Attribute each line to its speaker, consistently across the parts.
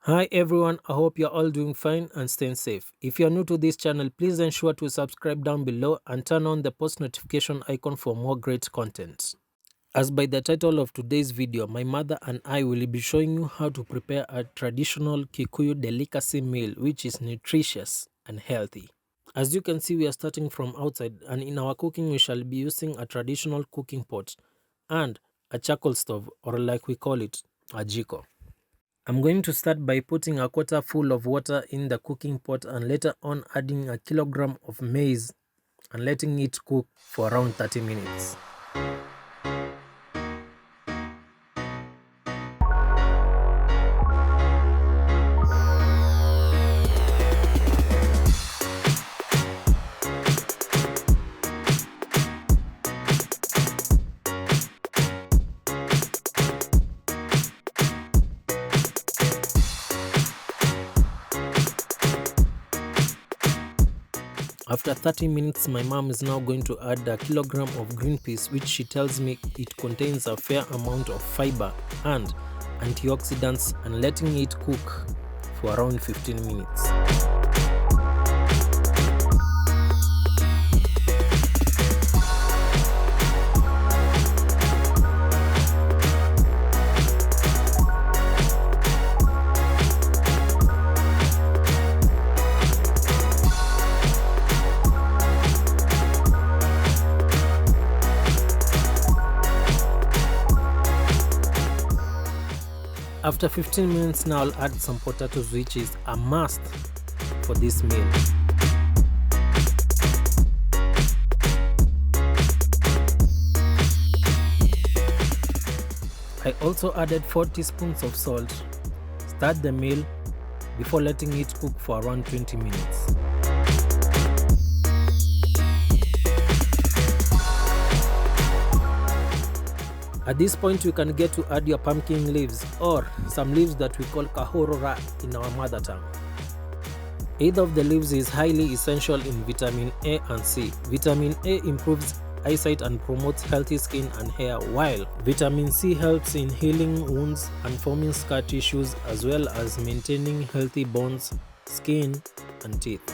Speaker 1: Hi everyone, I hope you're all doing fine and staying safe. If you're new to this channel, please ensure to subscribe down below and turn on the post notification icon for more great content. As by the title of today's video, my mother and I will be showing you how to prepare a traditional Kikuyu delicacy meal which is nutritious and healthy. As you can see, we are starting from outside, and in our cooking we shall be using a traditional cooking pot and a charcoal stove, or like we call it, a jiko. I'm going to start by putting a quarter full of water in the cooking pot and later on adding a kilogram of maize and letting it cook for around 30 minutes. After 30 minutes, my mom is now going to add a kilogram of green peas, which she tells me it contains a fair amount of fiber and antioxidants, and letting it cook for around 15 minutes. After 15 minutes now, I'll add some potatoes, which is a must for this meal. I also added 4 teaspoons of salt. Start the meal before letting it cook for around 20 minutes. At this point, you can get to add your pumpkin leaves or some leaves that we call kahorora in our mother tongue. Either of the leaves is highly essential in vitamin A and C. Vitamin A improves eyesight and promotes healthy skin and hair, while vitamin C helps in healing wounds and forming scar tissues, as well as maintaining healthy bones, skin, and teeth.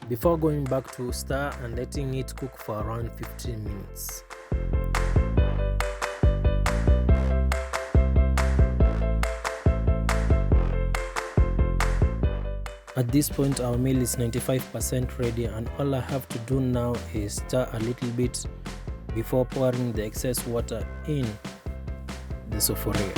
Speaker 1: Before going back to stir and letting it cook for around 15 minutes. At this point, our meal is 95% ready, and all I have to do now is stir a little bit before pouring the excess water in the sufuria.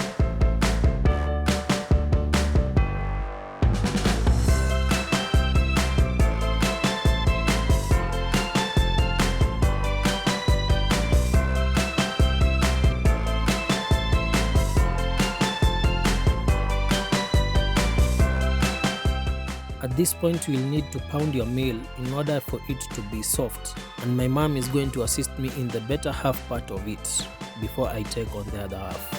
Speaker 1: At this point, you will need to pound your meal in order for it to be soft, and my mom is going to assist me in the better half part of it before I take on the other half.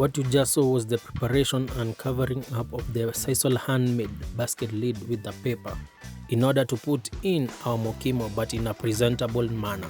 Speaker 1: What you just saw was the preparation and covering up of the sisal handmade basket lid with the paper in order to put in our mukimo, but in a presentable manner.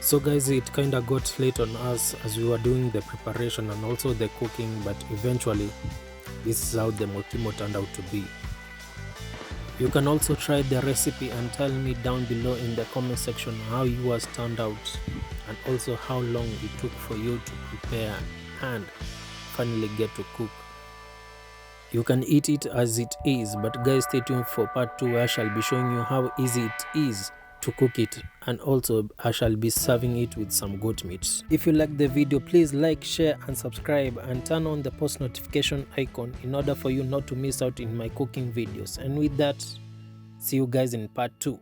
Speaker 1: So guys, it kinda got late on us as we were doing the preparation and also the cooking, but eventually this is how the mukimo turned out to be. You can also try the recipe and tell me down below in the comment section how yours turned out and also how long it took for you to prepare and finally get to cook. You can eat it as it is, but guys, stay tuned for part 2 where I shall be showing you how easy it is to cook it, and also I shall be serving it with some goat meat. If you like the video, please like, share and subscribe and turn on the post notification icon in order for you not to miss out in my cooking videos. And with that, see you guys in part 2.